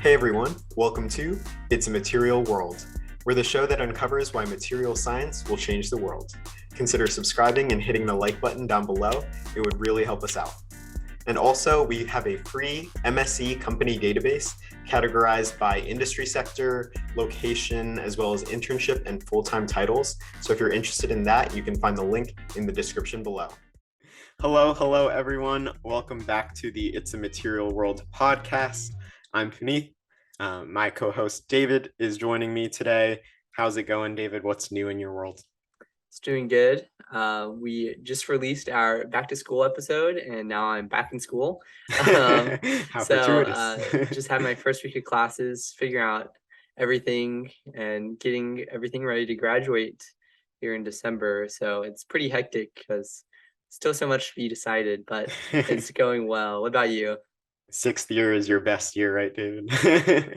Hey everyone, welcome to It's a Material World. We're the show that uncovers why material science will change the world. Consider subscribing and hitting the like button down below. It would really help us out. And also, we have a free MSc company database categorized by industry sector, location, as well as internship and full-time titles. So if you're interested in that, you can find the link in the description below. Hello, everyone. Welcome back to the It's a Material World podcast. I'm Puneeth. My co-host David is joining me today. How's it going, David? What's new in your world? It's doing good. We just released our back to school episode, and now I'm back in school. How fortuitous. Just had my first week of classes, figuring out everything and getting everything ready to graduate here in December. So it's pretty hectic because still so much to be decided, but it's going well. What about you? Sixth year is your best year, right, David?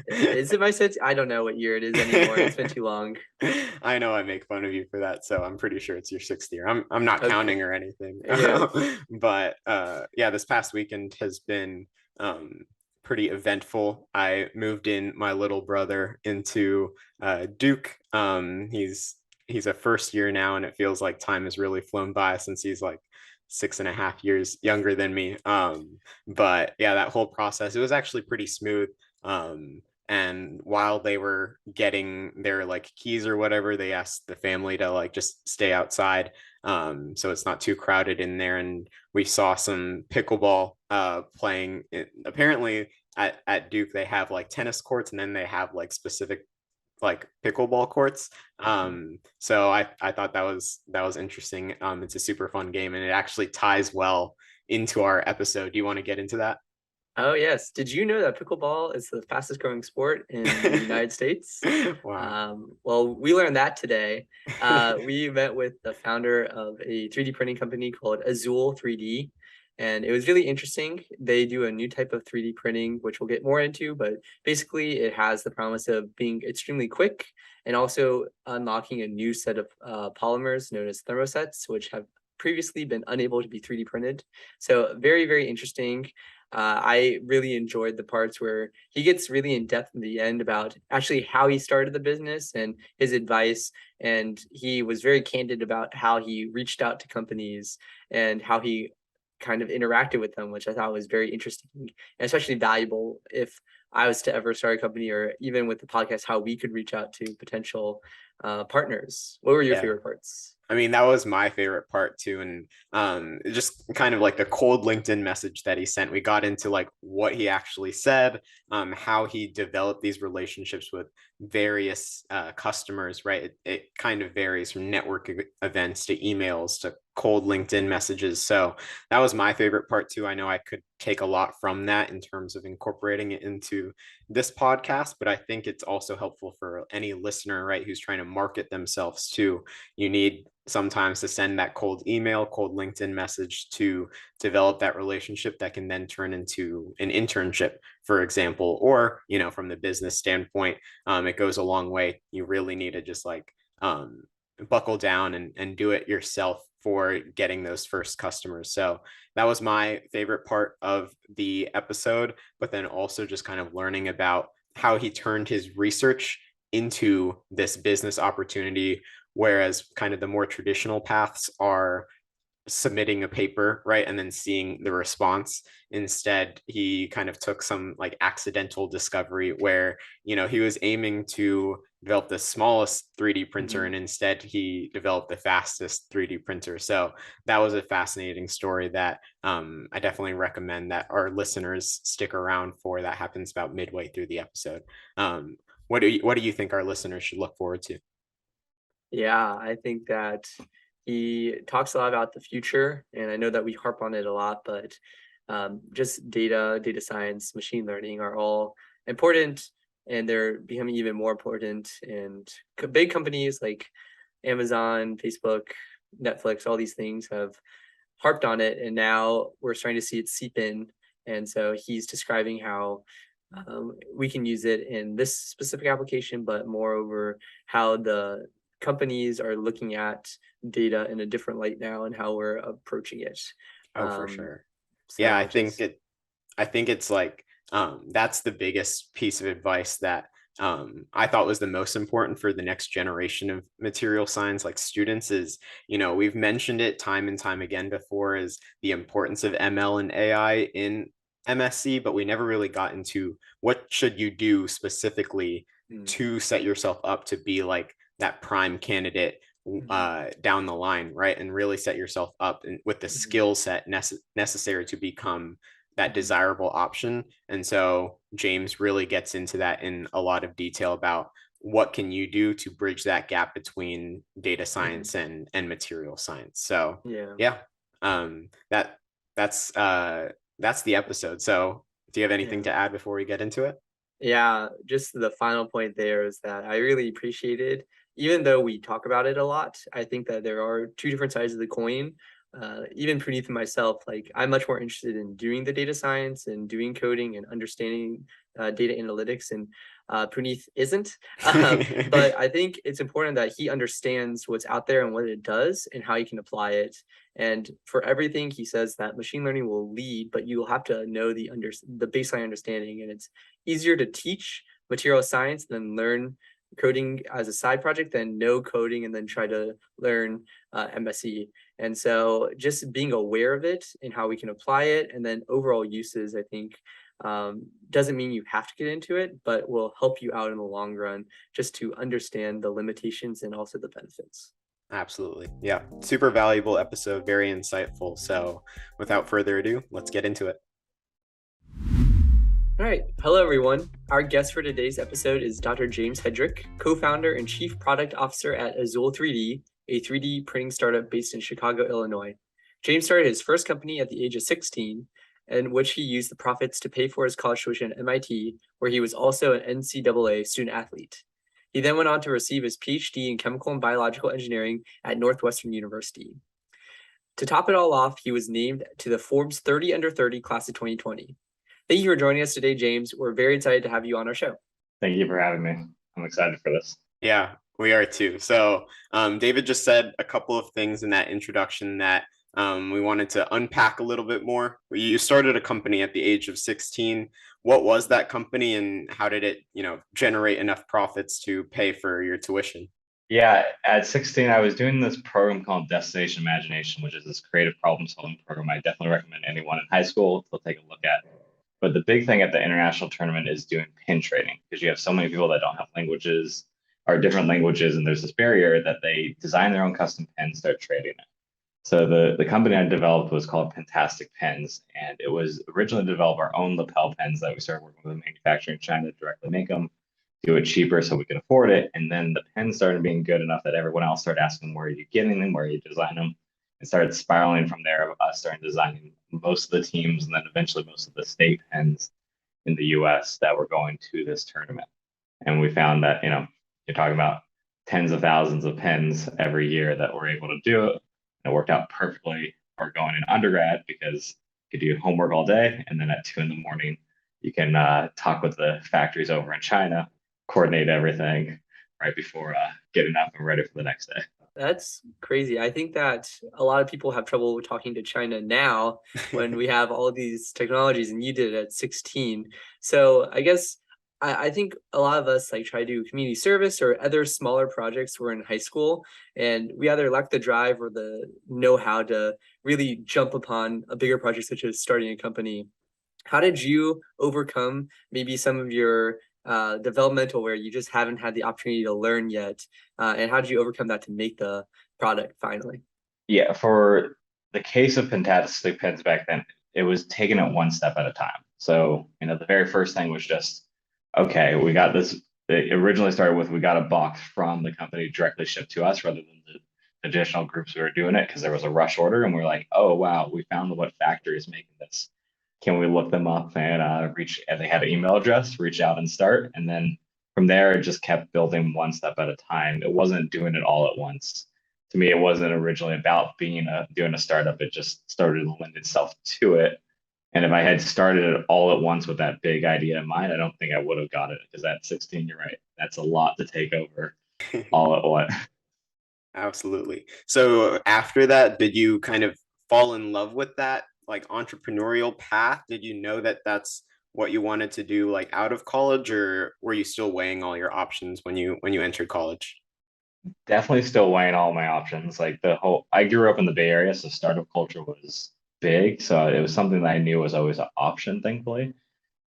Is it my sixth? I don't know what year it is anymore. It's been too long. I know I make fun of you for that, so I'm pretty sure it's your sixth year. I'm not counting or anything. Yeah. But yeah, this past weekend has been pretty eventful. I moved in my little brother into Duke. He's a first year now, and it feels like time has really flown by since he's like 6.5 years younger than me. But yeah, that whole process, it was actually pretty smooth. And while they were getting their like keys or whatever, they asked the family to like just stay outside, so it's not too crowded in there. And we saw some pickleball playing. Apparently at Duke they have like tennis courts, and then they have like specific like pickleball courts. So I thought that was interesting. It's a super fun game, and it actually ties well into our episode. Do you want to get into that? Oh, yes. Did you know that pickleball is the fastest growing sport in the United States? Wow. Well, we learned that today. We met with the founder of a 3D printing company called Azul 3D, and it was really interesting. They do a new type of 3D printing, which we'll get more into, but basically it has the promise of being extremely quick and also unlocking a new set of polymers known as thermosets, which have previously been unable to be 3D printed. So very, very interesting. I really enjoyed the parts where he gets really in depth in the end about actually how he started the business and his advice. And he was very candid about how he reached out to companies and how he kind of interacted with them, which I thought was very interesting and especially valuable if I was to ever start a company, or even with the podcast, how we could reach out to potential partners. What were your Yeah. favorite parts? I mean, that was my favorite part too. And just kind of like the cold LinkedIn message that he sent, we got into like what he actually said, how he developed these relationships with various customers, right? It kind of varies from network events to emails to cold LinkedIn messages. So that was my favorite part too. I know I could take a lot from that in terms of incorporating it into this podcast, but I think it's also helpful for any listener, right, who's trying to market themselves too. You need sometimes to send that cold email, cold LinkedIn message to develop that relationship that can then turn into an internship, for example, or, you know, from the business standpoint, it goes a long way. You really need to just like buckle down and do it yourself for getting those first customers. So that was my favorite part of the episode, but then also just kind of learning about how he turned his research into this business opportunity, whereas kind of the more traditional paths are submitting a paper, right, and then seeing the response. Instead, he kind of took some like accidental discovery where, you know, he was aiming to develop the smallest 3D printer, and instead he developed the fastest 3D printer. So that was a fascinating story that I definitely recommend that our listeners stick around for. That happens about midway through the episode. What do you think our listeners should look forward to? Yeah, I think that he talks a lot about the future, and I know that we harp on it a lot, but just data science, machine learning are all important, and they're becoming even more important. And big companies like Amazon, Facebook, Netflix, all these things have harped on it, and now we're starting to see it seep in. And so he's describing how we can use it in this specific application, but moreover, how the companies are looking at data in a different light now and how we're approaching it. Oh, for Um, sure. Yeah, so just I think it's like That's the biggest piece of advice that I thought was the most important for the next generation of material science like students is, we've mentioned it time and time again before, is the importance of ML and AI in MSc, but we never really got into what should you do specifically Mm, to set yourself up to be like that prime candidate mhm, down the line, right? And really set yourself up with the mhm, skill set necessary to become that mhm, desirable option. And so James really gets into that in a lot of detail about what can you do to bridge that gap between data mhm. science and material science. So Yeah, yeah, um, that that's that's the episode. So do you have anything yeah. to add before we get into it? Yeah, just the final point there is that I really appreciated, even though we talk about it a lot, I think that there are two different sides of the coin. Even Praneeth and myself, like I'm much more interested in doing the data science and doing coding and understanding data analytics, and Praneeth isn't. But I think it's important that he understands what's out there and what it does and how he can apply it. And for everything, he says that machine learning will lead, but you'll have to know the baseline understanding, and it's easier to teach material science than learn coding as a side project than no coding and then try to learn MSE. And so just being aware of it and how we can apply it and then overall uses, I think doesn't mean you have to get into it, but will help you out in the long run just to understand the limitations and also the benefits. Absolutely. Yeah. Super valuable episode, very insightful. So without further ado, let's get into it. All right. Hello, everyone. Our guest for today's episode is Dr. James Hedrick, co founder and chief product officer at Azul 3D, a 3D printing startup based in Chicago, Illinois. James started his first company at the age of 16, in which he used the profits to pay for his college tuition at MIT, where he was also an NCAA student athlete. He then went on to receive his PhD in chemical and biological engineering at Northwestern University. To top it all off, he was named to the Forbes 30 Under 30 class of 2020. Thank you for joining us today, James. We're very excited to have you on our show. Thank you for having me. I'm excited for this. Yeah, we are too. So, David just said a couple of things in that introduction that we wanted to unpack a little bit more. You started a company at the age of 16. What was that company and how did it, generate enough profits to pay for your tuition? Yeah, at 16, I was doing this program called Destination Imagination, which is this creative problem solving program I definitely recommend anyone in high school to take a look at. But the big thing at the international tournament is doing pin trading because you have so many people that don't have languages or different languages, and there's this barrier that they design their own custom pins, start trading it. So the company I developed was called Fantastic Pens, and it was originally to develop our own lapel pens that we started working with a manufacturer in China to directly make them, do it cheaper so we could afford it. And then the pens started being good enough that everyone else started asking, where are you getting them? Where are you designing them? It started spiraling from there of us starting designing most of the teams and then eventually most of the state pens in the US that were going to this tournament. And we found that, you're talking about tens of thousands of pens every year that we're able to do it. It worked out perfectly for going in undergrad because you could do homework all day. And then at 2 in the morning, you can talk with the factories over in China, coordinate everything right before getting up and ready for the next day. That's crazy. I think that a lot of people have trouble talking to China now when we have all these technologies, and you did it at 16. So I guess I think a lot of us like try to do community service or other smaller projects. We're in high school, and we either lack the drive or the know-how to really jump upon a bigger project, such as starting a company. How did you overcome maybe some of your developmental where you just haven't had the opportunity to learn yet? And how did you overcome that to make the product finally? Yeah, for the case of Fantastic Pens back then, it was taking it one step at a time. So, the very first thing was just, okay, we got this. It originally started with we got a box from the company directly shipped to us rather than the additional groups who were doing it because there was a rush order. And we're like, oh, wow, we found what factory is making this. Can we look them up and reach? And they had an email address, reach out and start. And then from there, it just kept building one step at a time. It wasn't doing it all at once. To me, it wasn't originally about doing a startup. It just started to lend itself to it. And if I had started it all at once with that big idea in mind, I don't think I would have got it because at 16, you're right. That's a lot to take over all at once. Absolutely. So after that, did you kind of fall in love with that like entrepreneurial path? Did you know that that's what you wanted to do like out of college, or were you still weighing all your options when you entered college? Definitely still weighing all my options. Like I grew up in the Bay Area, so startup culture was big. So it was something that I knew was always an option, thankfully.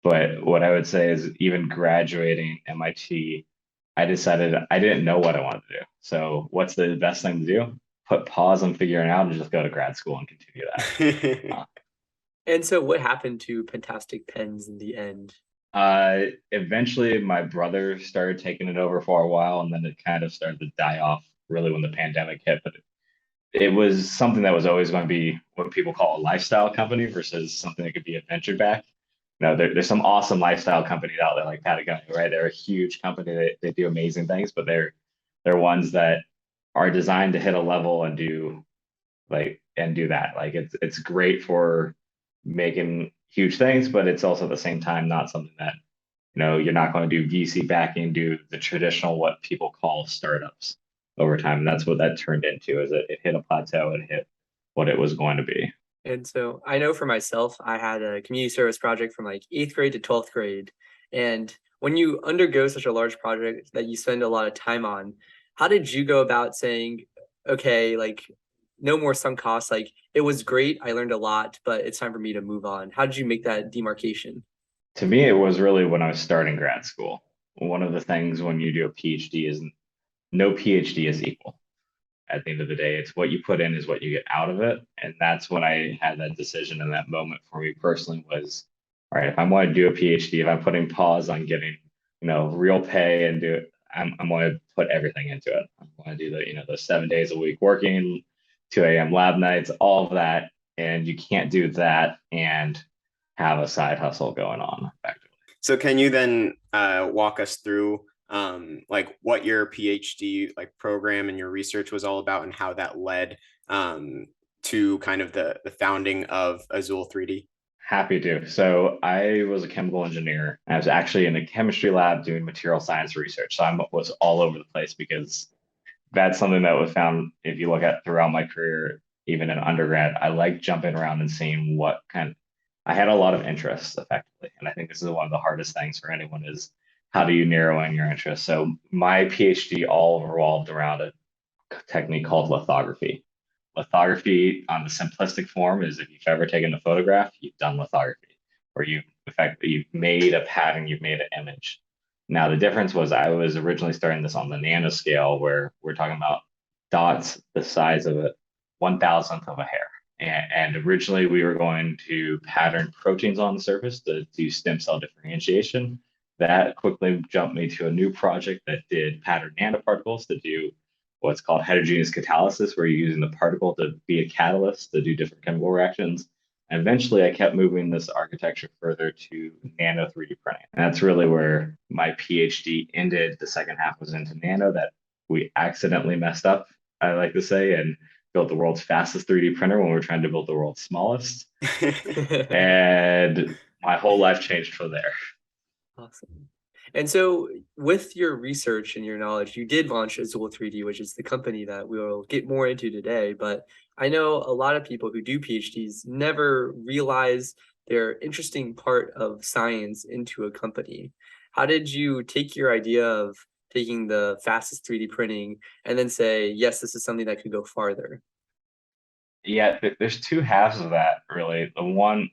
But what I would say is even graduating MIT, I decided I didn't know what I wanted to do. So what's the best thing to do? Put pause on figuring out and just go to grad school and continue that. And so what happened to Pentastic Pens in the end? Eventually my brother started taking it over for a while, and then it kind of started to die off really when the pandemic hit. But it was something that was always going to be what people call a lifestyle company versus something that could be a venture back. There's some awesome lifestyle companies out there like Patagonia, right? They're a huge company. They do amazing things, but they're ones that are designed to hit a level and do that. Like it's great for making huge things, but it's also at the same time not something that you're not going to do VC backing, do the traditional what people call startups over time. And that's what that turned into. Is it hit a plateau and hit what it was going to be. And so I know for myself, I had a community service project from like 8th grade to 12th grade. And when you undergo such a large project that you spend a lot of time on, how did you go about saying, okay, like no more sunk costs? Like it was great, I learned a lot, but it's time for me to move on. How did you make that demarcation? To me, it was really when I was starting grad school. One of the things when you do a PhD is no PhD is equal. At the end of the day, it's what you put in is what you get out of it. And that's when I had that decision in that moment for me personally was, all right, if I'm going to do a PhD, if I'm putting pause on getting, real pay and do it, I'm going to put everything into it. I'm going to do the 7 days a week working, 2 a.m. lab nights, all of that. And you can't do that and have a side hustle going on effectively. So can you then walk us through like what your PhD like program and your research was all about and how that led to kind of the founding of Azul 3D? Happy to. So I was a chemical engineer. I was actually in a chemistry lab doing material science research. So I was all over the place because that's something that was found if you look at throughout my career, even in undergrad, I like jumping around and seeing what kind of, I had a lot of interests effectively. And I think this is one of the hardest things for anyone is how do you narrow in your interests? So my PhD all revolved around a technique called lithography. Lithography on the simplistic form is if you've ever taken a photograph, you've done lithography, where you've made a pattern, you've made an image. Now the difference was I was originally starting this on the nanoscale, where we're talking about dots the size of a 1,000th of a hair. And originally we were going to pattern proteins on the surface to do stem cell differentiation. That quickly jumped me to a new project that did pattern nanoparticles to do what's called heterogeneous catalysis, where you're using the particle to be a catalyst to do different chemical reactions. And eventually I kept moving this architecture further to nano 3D printing. And that's really where my PhD ended. The second half was into nano that we accidentally messed up, I like to say, and built the world's fastest 3D printer when we were trying to build the world's smallest. And my whole life changed from there. Awesome. And so with your research and your knowledge, you did launch Azul 3D, which is the company that we'll get more into today. But I know a lot of people who do PhDs never realize their interesting part of science into a company. How did you take your idea of taking the fastest 3D printing and then say, yes, this is something that could go farther? Yeah, there's two halves of that, really. The one,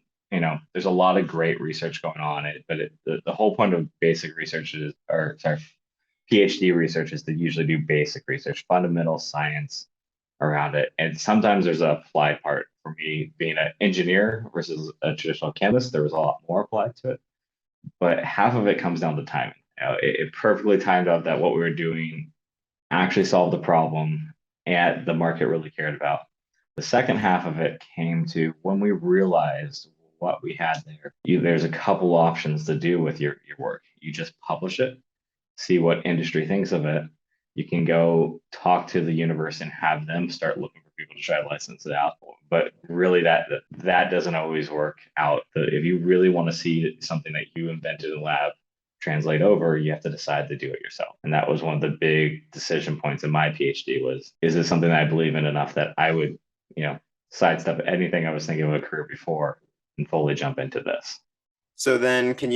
there's a lot of great research going on but the whole point of basic research is, or sorry, PhD research is to usually do basic research, fundamental science around it. And sometimes there's a applied part. For me, being an engineer versus a traditional chemist, there was a lot more applied to it. But half of it comes down to timing. It perfectly timed out that what we were doing actually solved the problem and the market really cared about. The second half of it came to when we realized what we had there. There's a couple options to do with your work. You just publish it, see what industry thinks of it. You can go talk to the universe and have them start looking for people to try to license it out. But really, that doesn't always work out. If you really want to see something that you invented in the lab translate over, you have to decide to do it yourself. And that was one of the big decision points in my PhD was, is this something that I believe in enough that I would, sidestep anything I was thinking of a career before and fully jump into this? So then can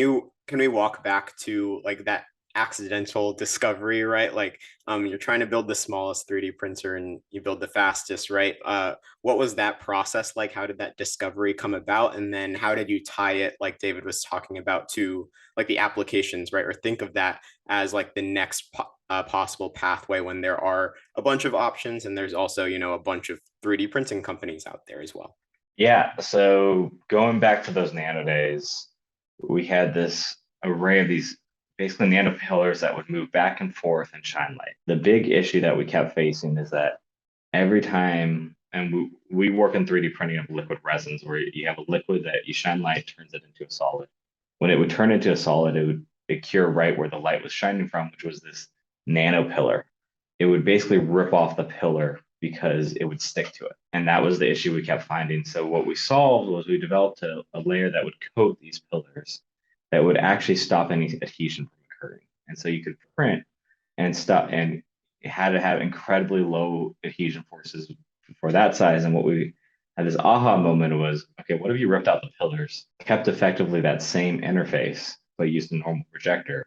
we walk back to like that accidental discovery, right? Like you're trying to build the smallest 3D printer and you build the fastest, right? What was that process like? How did that discovery come about? And then how did you tie it, like David was talking about, to like the applications, right? Or think of that as like the next possible pathway when there are a bunch of options and there's also, you know, a bunch of 3D printing companies out there as well. Yeah, so going back to those nano days, we had this array of these basically nano pillars that would move back and forth and shine light. The big issue that we kept facing is that every time, and we work in 3D printing of liquid resins where you have a liquid that you shine light, turns it into a solid. When it would turn into a solid, it cure right where the light was shining from, which was this nano pillar. It would basically rip off the pillar because it would stick to it. And that was the issue we kept finding. So what we solved was we developed a layer that would coat these pillars that would actually stop any adhesion from occurring. And so you could print and stop, and it had to have incredibly low adhesion forces for that size. And what we had this aha moment was, okay, what if you ripped out the pillars, kept effectively that same interface, but used a normal projector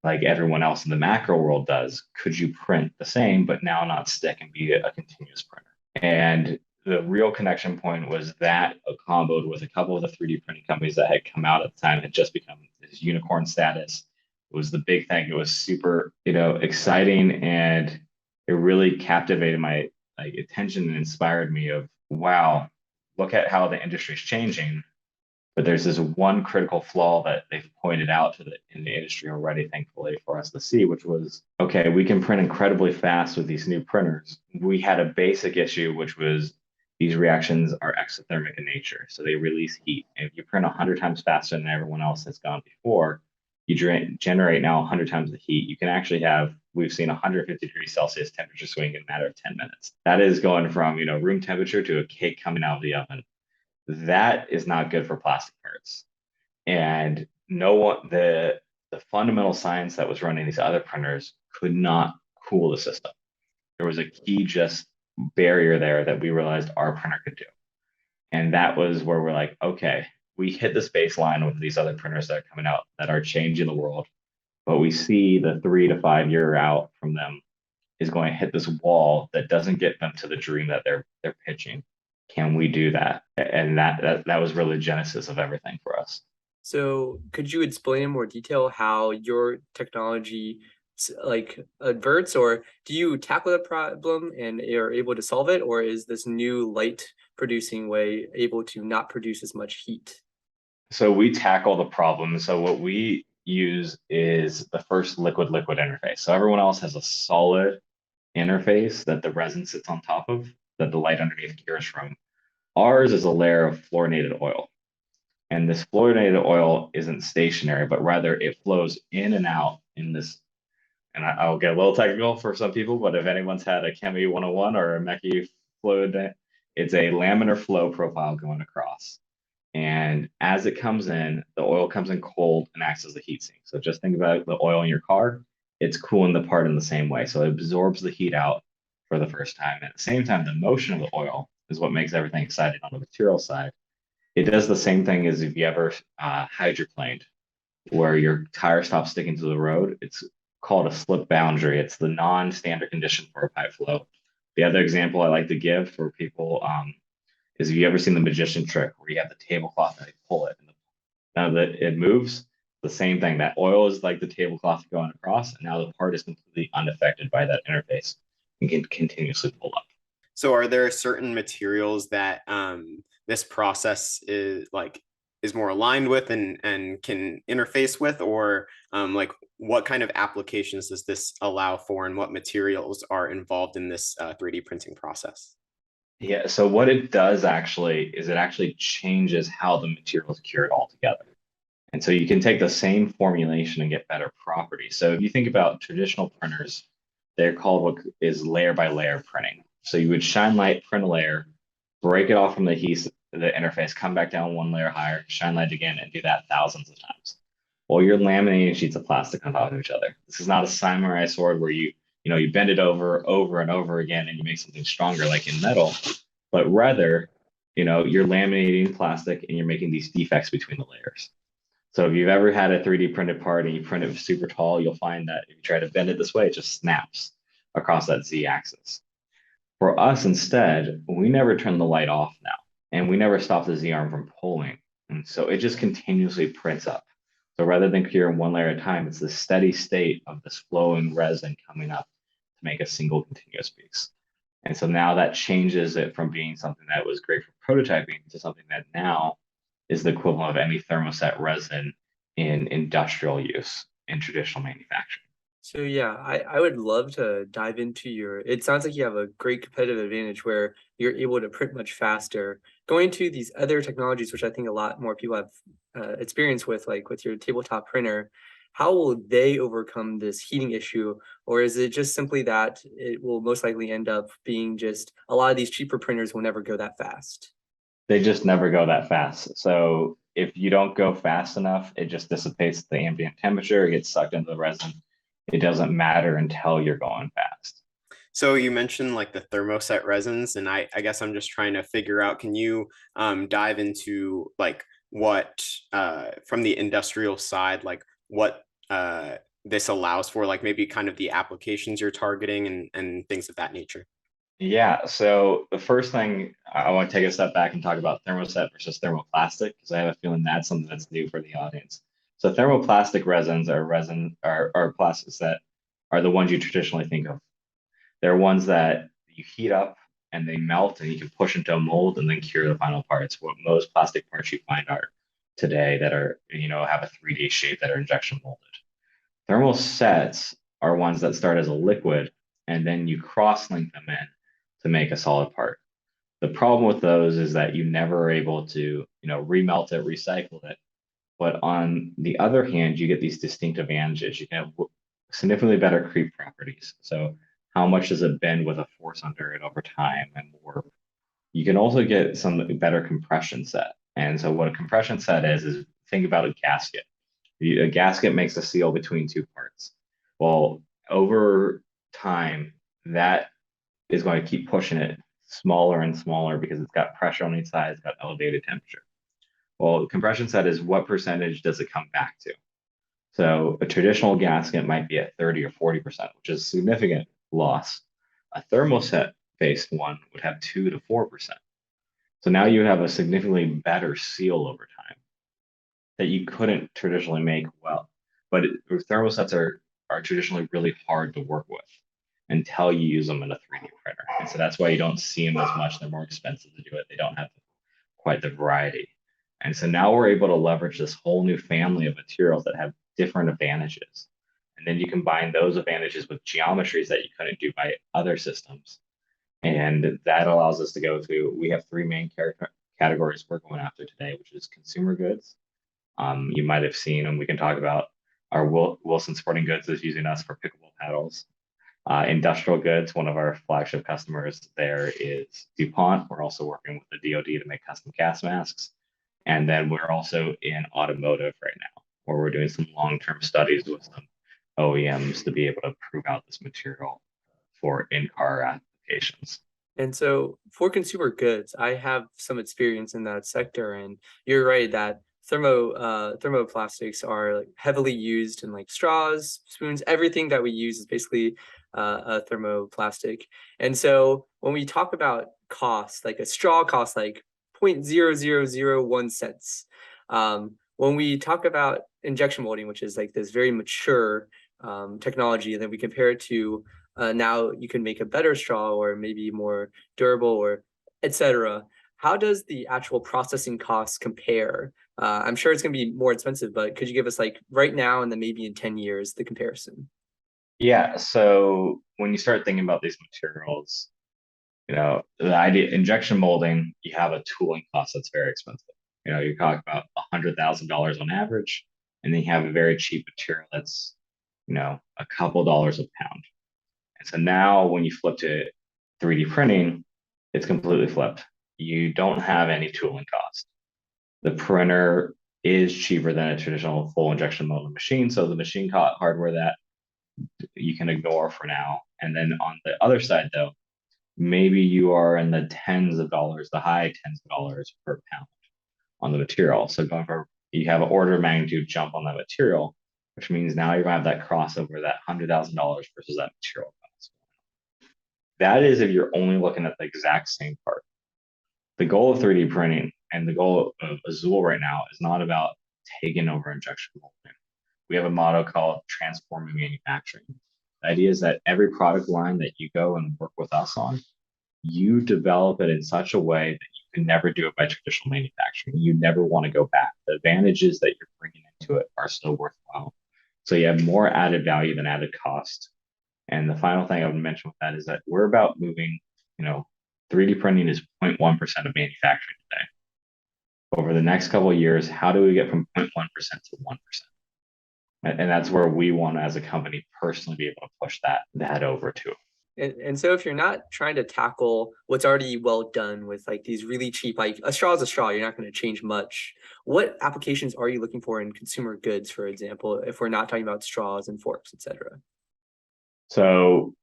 like everyone else in the macro world does? Could you print the same, but now not stick and be a continuous printer? And the real connection point was that comboed with a couple of the 3D printing companies that had come out at the time had just become this unicorn status. It was the big thing. It was super, exciting, and it really captivated my like attention and inspired me of, wow, look at how the industry is changing. But there's this one critical flaw that they've pointed out in the industry already, thankfully for us to see, which was, okay, we can print incredibly fast with these new printers. We had a basic issue, which was these reactions are exothermic in nature. So they release heat. And if you print 100 times faster than everyone else has gone before, you generate now 100 times the heat. You can actually have, we've seen 150 degrees Celsius temperature swing in a matter of 10 minutes. That is going from, room temperature to a cake coming out of the oven. That is not good for plastic parts. And no one, the fundamental science that was running these other printers could not cool the system. There was a key just barrier there that we realized our printer could do. And that was where we're like, okay, we hit this baseline with these other printers that are coming out that are changing the world, but we see the 3 to 5 year out from them is going to hit this wall that doesn't get them to the dream that they're pitching. Can we do that? And that was really the genesis of everything for us. So could you explain in more detail how your technology like adverts, or do you tackle the problem and are able to solve it, or is this new light producing way able to not produce as much heat? So we tackle the problem. So what we use is the first liquid-liquid interface. So everyone else has a solid interface that the resin sits on top of, that the light underneath cures from. Ours is a layer of fluorinated oil. And this fluorinated oil isn't stationary, but rather it flows in and out in this. And I'll get a little technical for some people, but if anyone's had a Chemie 101 or a Mechie fluid, it's a laminar flow profile going across. And as it comes in, the oil comes in cold and acts as a heat sink. So just think about the oil in your car. It's cooling the part in the same way. So it absorbs the heat out for the first time. At the same time, the motion of the oil is what makes everything exciting on the material side. It does the same thing as if you ever hydroplaned, where your tire stops sticking to the road. It's called a slip boundary. It's the non-standard condition for a pipe flow. The other example I like to give for people is, have you ever seen the magician trick where you have the tablecloth and they pull it, and now that it moves? The same thing. That oil is like the tablecloth going across, and now the part is completely unaffected by that interface and can continuously pull up. So are there certain materials that this process is more aligned with and can interface with, or like what kind of applications does this allow for, and what materials are involved in this 3D printing process? Yeah, so what it does actually is it actually changes how the material is cured altogether. And so you can take the same formulation and get better properties. So if you think about traditional printers, they're called what is layer by layer printing. So you would shine light, print a layer, break it off from the interface, come back down one layer higher, shine light again, and do that thousands of times. Well, you're laminating sheets of plastic on top of each other. This is not a samurai sword where you bend it over and over again, and you make something stronger like in metal, but rather, you're laminating plastic and you're making these defects between the layers. So if you've ever had a 3D printed part and you print it super tall, you'll find that if you try to bend it this way, it just snaps across that Z axis. For us, instead, we never turn the light off now, and we never stop the Z arm from pulling. And so it just continuously prints up. So rather than curing one layer at a time, it's the steady state of this flowing resin coming up to make a single continuous piece. And so now that changes it from being something that was great for prototyping to something that now is the equivalent of any thermoset resin in industrial use in traditional manufacturing. So yeah, I would love to dive into it sounds like you have a great competitive advantage where you're able to print much faster. Going to these other technologies, which I think a lot more people have experience with, like with your tabletop printer, how will they overcome this heating issue? Or is it just simply that it will most likely end up being just a lot of these cheaper printers will never go that fast? They just never go that fast. So if you don't go fast enough, it just dissipates the ambient temperature, it gets sucked into the resin. It doesn't matter until you're going fast. So you mentioned like the thermoset resins, and I guess I'm just trying to figure out, can you dive into like what from the industrial side, like what this allows for, like maybe kind of the applications you're targeting and things of that nature? Yeah, so the first thing I want to take a step back and talk about thermoset versus thermoplastic, because I have a feeling that's something that's new for the audience. So thermoplastic resins are plastics that are the ones you traditionally think of. They're ones that you heat up and they melt and you can push into a mold and then cure the final parts. What most plastic parts you find are today that are, have a 3D shape that are injection molded. Thermosets are ones that start as a liquid and then you cross-link them in to make a solid part. The problem with those is that you never are able to, remelt it, recycle it. But on the other hand, you get these distinct advantages. You can have significantly better creep properties. So how much does it bend with a force under it over time and more? You can also get some better compression set. And so what a compression set is think about a gasket. A gasket makes a seal between two parts. Well, over time, that is going to keep pushing it smaller and smaller because it's got pressure on each side, it's got elevated temperature. Well, compression set is what percentage does it come back to? So a traditional gasket might be at 30 or 40%, which is significant loss. A thermoset based one would have 2 to 4%. So now you have a significantly better seal over time that you couldn't traditionally make well. But thermosets are traditionally really hard to work with until you use them in a 3D printer. And so that's why you don't see them as much. They're more expensive to do it. They don't have quite the variety. And so now we're able to leverage this whole new family of materials that have different advantages. And then you combine those advantages with geometries that you couldn't do by other systems. And that allows us to go to, we have three main categories we're going after today, which is consumer goods. You might have seen, and we can talk about our Wilson Sporting Goods is using us for pickleball paddles. Industrial goods, one of our flagship customers there is DuPont. We're also working with the DoD to make custom gas masks. And then we're also in automotive right now, where we're doing some long-term studies with some OEMs to be able to prove out this material for in-car applications. And so for consumer goods, I have some experience in that sector, and you're right that thermoplastics are like heavily used in like straws, spoons, everything that we use is basically a thermoplastic. And so when we talk about cost, like a straw costs like 0.0001 cents. When we talk about injection molding, which is like this very mature technology, and then we compare it to now you can make a better straw or maybe more durable or etc. How does the actual processing costs compare? I'm sure it's going to be more expensive, but could you give us like right now and then maybe in 10 years, the comparison? Yeah, so when you start thinking about these materials, the idea injection molding, you have a tooling cost that's very expensive. You're talking about $100,000 on average, and then you have a very cheap material that's, a couple dollars a pound. And so now when you flip to 3D printing, it's completely flipped. You don't have any tooling cost. The printer is cheaper than a traditional full injection molding machine. So the machine hardware that you can ignore for now. And then on the other side, though, maybe you are in the tens of dollars, the high tens of dollars per pound on the material. So going from you have an order of magnitude jump on that material, which means now you're going to have that crossover, that $100,000 versus that material cost. That is if you're only looking at the exact same part. The goal of 3D printing and the goal of Azul right now is not about taking over injection molding. We have a motto called transforming manufacturing. The idea is that every product line that you go and work with us on, you develop it in such a way that you can never do it by traditional manufacturing. You never want to go back. The advantages that you're bringing into it are so worthwhile. So you have more added value than added cost. And the final thing I would mention with that is that we're about moving, 3D printing is 0.1% of manufacturing today. Over the next couple of years, how do we get from 0.1% to 1%? And that's where we want to, as a company, personally be able to push that over to. And so if you're not trying to tackle what's already well done with like these really cheap, like a straw is a straw, you're not going to change much. What applications are you looking for in consumer goods, for example, if we're not talking about straws and forks, etc.? So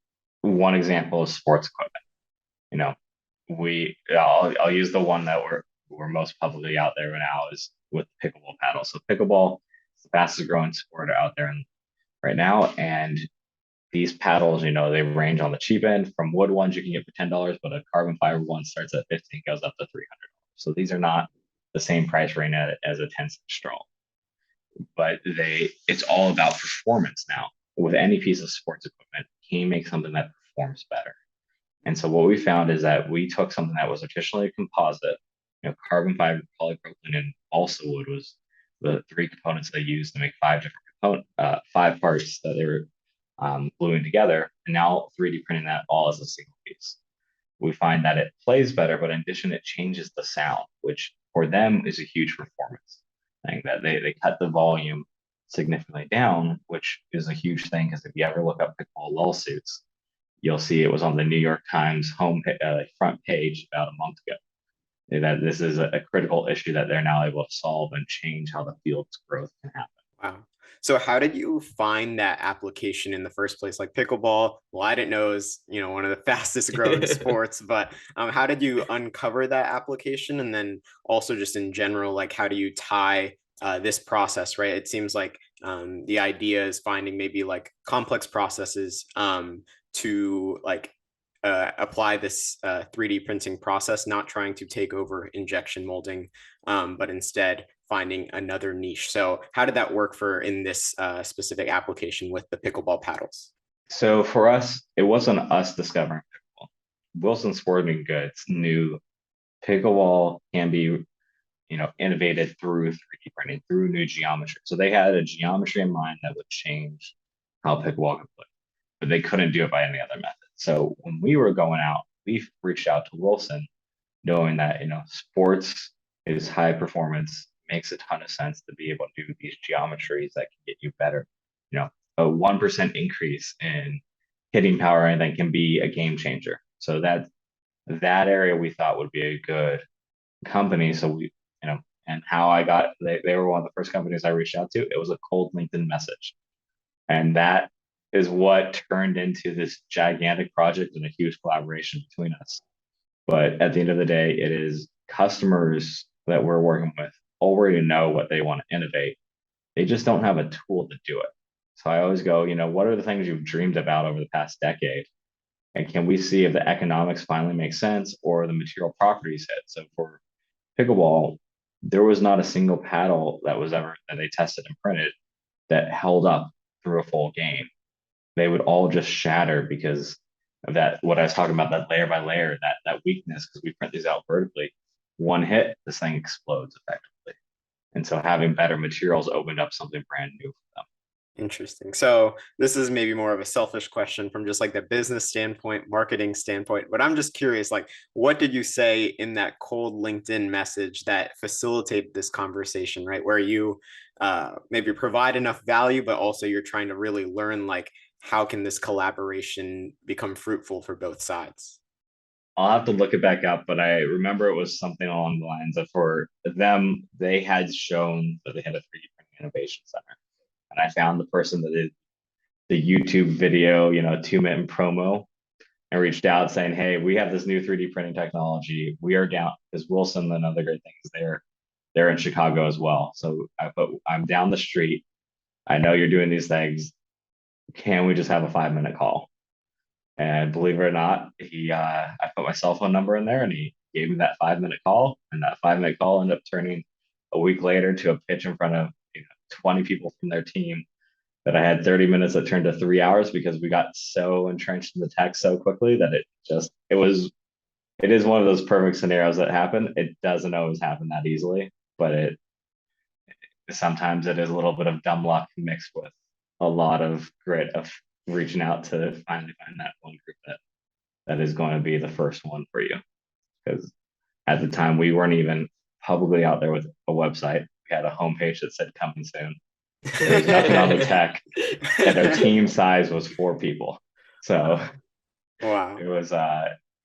one example is sports equipment. I'll use the one that we're most publicly out there now is with pickleball paddles. So pickleball is the fastest growing sport out there right now, and these paddles, they range on the cheap end. From wood ones you can get for $10, but a carbon fiber one starts at 15, goes up to $300. So these are not the same price range as a 10-cent straw, but it's all about performance now. With any piece of sports equipment, can you make something that performs better? And so what we found is that we took something that was traditionally a composite, carbon fiber, polypropylene, and also wood was the three components they used to make five parts that they were gluing together, and now 3D printing that all as a single piece. We find that it plays better, but in addition, it changes the sound, which for them is a huge performance thing. That they cut the volume significantly down, which is a huge thing because if you ever look up pickleball lawsuits, you'll see it was on the New York Times front page about a month ago. That this is a critical issue that they're now able to solve and change how the field's growth can happen. Wow. So how did you find that application in the first place? Like pickleball, well, I didn't know is, one of the fastest growing sports, but how did you uncover that application? And then also just in general, like how do you tie this process, right? It seems like the idea is finding maybe like complex processes to like apply this 3D printing process, not trying to take over injection molding, but instead finding another niche. So how did that work in this specific application with the pickleball paddles? So for us, it wasn't us discovering pickleball. Wilson Sporting Goods knew pickleball can be, innovated through 3D printing, through new geometry. So they had a geometry in mind that would change how pickleball could play, but they couldn't do it by any other method. So when we were going out, we reached out to Wilson, knowing that, sports is high performance, makes a ton of sense to be able to do these geometries that can get you better. A 1% increase in hitting power or anything can be a game changer. So that area we thought would be a good company. So we, and how they were one of the first companies I reached out to. It was a cold LinkedIn message. And that is what turned into this gigantic project and a huge collaboration between us. But at the end of the day, it is customers that we're working with already know what they want to innovate. They just don't have a tool to do it. So I always go, what are the things you've dreamed about over the past decade? And can we see if the economics finally make sense or the material properties hit? So for pickleball, there was not a single paddle that they tested and printed that held up through a full game. They would all just shatter because of that, what I was talking about, that layer by layer, that weakness, because we print these out vertically. One hit, this thing explodes effectively. And so having better materials opened up something brand new for them. Interesting. So this is maybe more of a selfish question from just like the business standpoint, marketing standpoint, but I'm just curious, like, what did you say in that cold LinkedIn message that facilitated this conversation, right? Where you maybe provide enough value, but also you're trying to really learn, like, how can this collaboration become fruitful for both sides? I'll have to look it back up, but I remember it was something along the lines of, for them, they had shown that they had a 3D printing innovation center. And I found the person that did the YouTube video, 2-minute promo, and reached out saying, hey, we have this new 3D printing technology. We are down, because Wilson, another great thing is they're in Chicago as well. So I'm down the street. I know you're doing these things. Can we just have a 5-minute call? And believe it or not, I put my cell phone number in there and he gave me that 5-minute call. And that 5-minute call ended up turning a week later to a pitch in front of 20 people from their team that I had 30 minutes that turned to 3 hours because we got so entrenched in the tech so quickly that it is one of those perfect scenarios that happen. It doesn't always happen that easily, but sometimes it is a little bit of dumb luck mixed with a lot of grit of reaching out to finally find that one group that is going to be the first one for you. Because at the time we weren't even publicly out there with a website. We had a homepage that said coming soon. There was nothing on the tech, and our team size was 4 people. So Wow. it was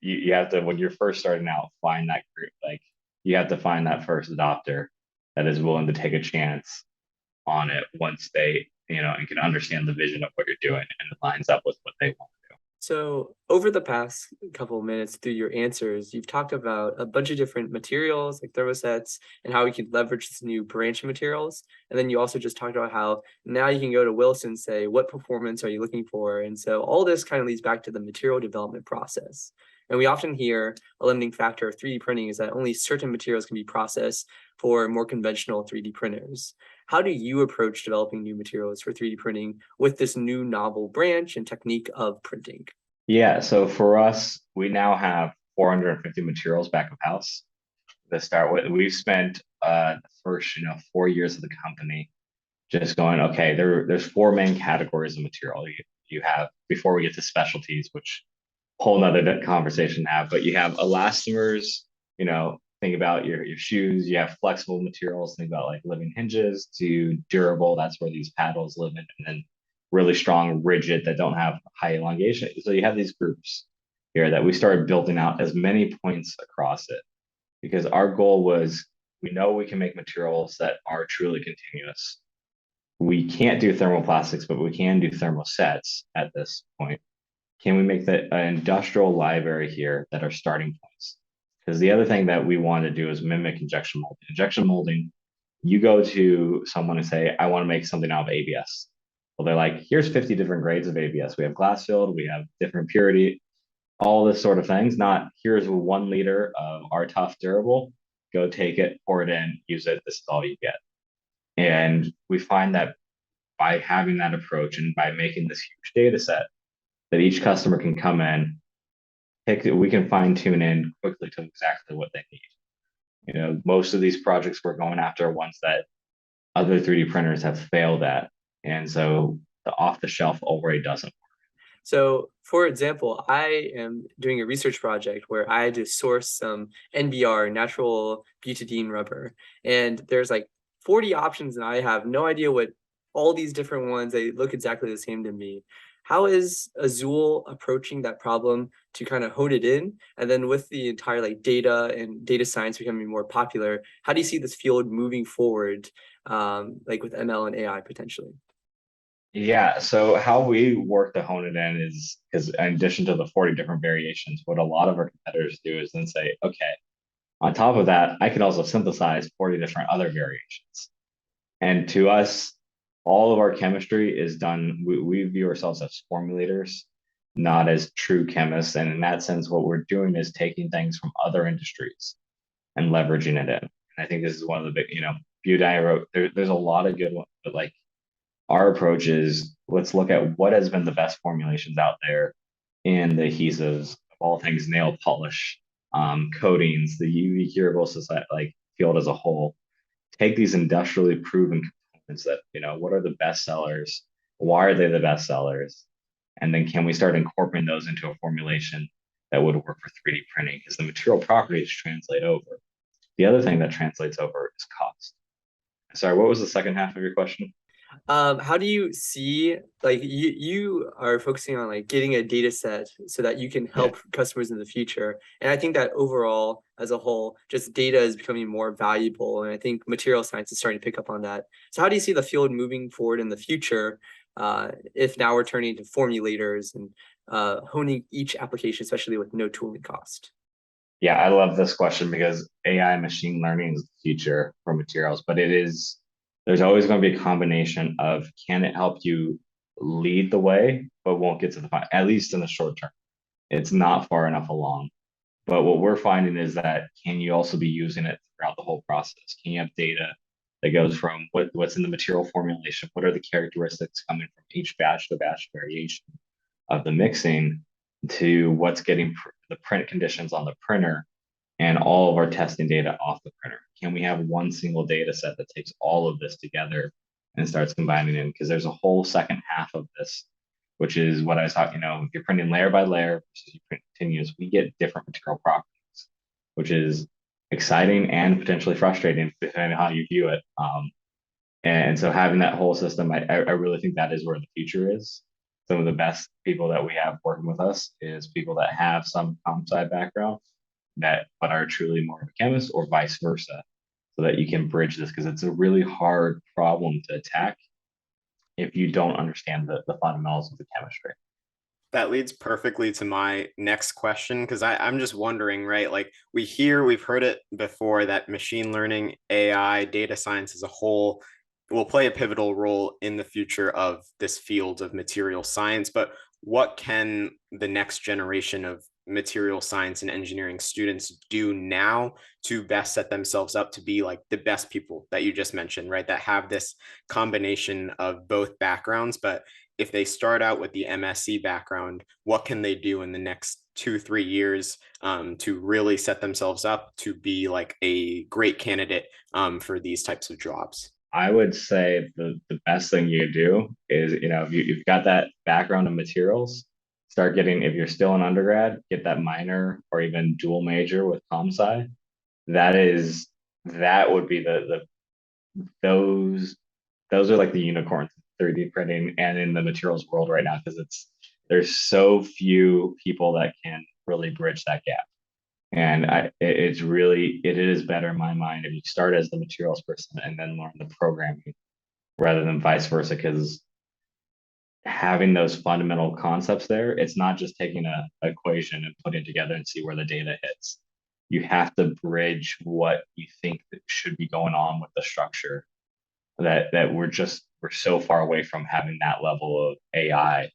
you have to, when you're first starting out, find that group. Like you have to find that first adopter that is willing to take a chance on it once they, and can understand the vision of what you're doing and it lines up with what they want to do. So over the past couple of minutes through your answers, you've talked about a bunch of different materials like thermosets and how we can leverage this new branch of materials. And then you also just talked about how now you can go to Wilson and say, what performance are you looking for? And so all this kind of leads back to the material development process. And we often hear a limiting factor of 3D printing is that only certain materials can be processed for more conventional 3D printers. How do you approach developing new materials for 3D printing with this new novel branch and technique of printing? Yeah, so for us, we now have 450 materials back of house to start with. We've spent the first 4 years of the company just going, okay, there's 4 main categories of material you have before we get to specialties, which whole nother conversation to have, but you have elastomers, think about your shoes. You have flexible materials, think about like living hinges, to durable, that's where these paddles live in, and then really strong, rigid that don't have high elongation. So you have these groups here that we started building out as many points across it because our goal was, we know we can make materials that are truly continuous. We can't do thermoplastics, but we can do thermosets at this point. Can we make an industrial library here that are starting points? Because the other thing that we want to do is mimic injection molding. Injection molding, you go to someone and say, I want to make something out of ABS. Well, they're like, here's 50 different grades of ABS. We have glass filled, we have different purity, all this sort of things. Not here's 1 liter of our tough durable. Go take it, pour it in, use it. This is all you get. And we find that by having that approach and by making this huge data set, that each customer can come in, we can fine tune in quickly to exactly what they need. Most of these projects we're going after are ones that other 3D printers have failed at. And so the off the shelf already doesn't. So for example, I am doing a research project where I had to source some NBR, natural butadiene rubber. And there's like 40 options and I have no idea what all these different ones, they look exactly the same to me. How is Azul approaching that problem to kind of hone it in? And then with the entire data and data science becoming more popular, how do you see this field moving forward, with ML and AI potentially? Yeah, so how we work to hone it in is because in addition to the 40 different variations, what a lot of our competitors do is then say, okay, on top of that, I can also synthesize 40 different other variations. And to us, all of our chemistry is done, we view ourselves as formulators, not as true chemists. And in that sense, what we're doing is taking things from other industries and leveraging it in. And I think this is one of the big, butyl, there's a lot of good ones, but our approach is, let's look at what has been the best formulations out there in the adhesives, of all things nail polish, coatings, the UV curable society, field as a whole. Take these industrially proven components that, what are the best sellers? Why are they the best sellers? And then can we start incorporating those into a formulation that would work for 3D printing? Because the material properties translate over. The other thing that translates over is cost. Sorry, what was the second half of your question? How do you see, you are focusing on getting a data set so that you can help customers in the future. And I think that overall, as a whole, just data is becoming more valuable. And I think material science is starting to pick up on that. So how do you see the field moving forward in the future, if now we're turning to formulators and honing each application, especially with no tooling cost? Yeah, I love this question because AI machine learning is the future for materials, but there's always going to be a combination of can it help you lead the way, but won't get to the final, at least in the short term. It's not far enough along. But what we're finding is that can you also be using it throughout the whole process? Can you have data that goes from what's in the material formulation? What are the characteristics coming from each batch to batch variation of the mixing to what's getting the print conditions on the printer and all of our testing data off the printer? Can we have one single data set that takes all of this together and starts combining in? Because there's a whole second half of this, which is what I was talking, if you're printing layer by layer versus you print continuous, we get different material properties, which is exciting and potentially frustrating depending on how you view it. And so having that whole system, I really think that is where the future is. Some of the best people that we have working with us is people that have some comp sci background that but are truly more of a chemist or vice versa, so that you can bridge this because it's a really hard problem to attack if you don't understand the fundamentals of the chemistry. That leads perfectly to my next question because I'm just wondering, right? Like we've heard it before that machine learning, AI, data science as a whole will play a pivotal role in the future of this field of material science. But what can the next generation of material science and engineering students do now to best set themselves up to be like the best people that you just mentioned, right? That have this combination of both backgrounds, but if they start out with the MSc background, what can they do in the next 2-3 years to really set themselves up to be like a great candidate for these types of jobs? I would say the best thing you could do is, if you've got that background in materials, start getting, if you're still an undergrad, get that minor or even dual major with comp sci. That would be those those are like the unicorns in 3D printing and in the materials world right now because there's so few people that can really bridge that gap. And it is better in my mind if you start as the materials person and then learn the programming rather than vice versa. Because having those fundamental concepts there, it's not just taking a equation and putting it together and see where the data hits. You have to bridge what you think that should be going on with the structure that we're so far away from having that level of AI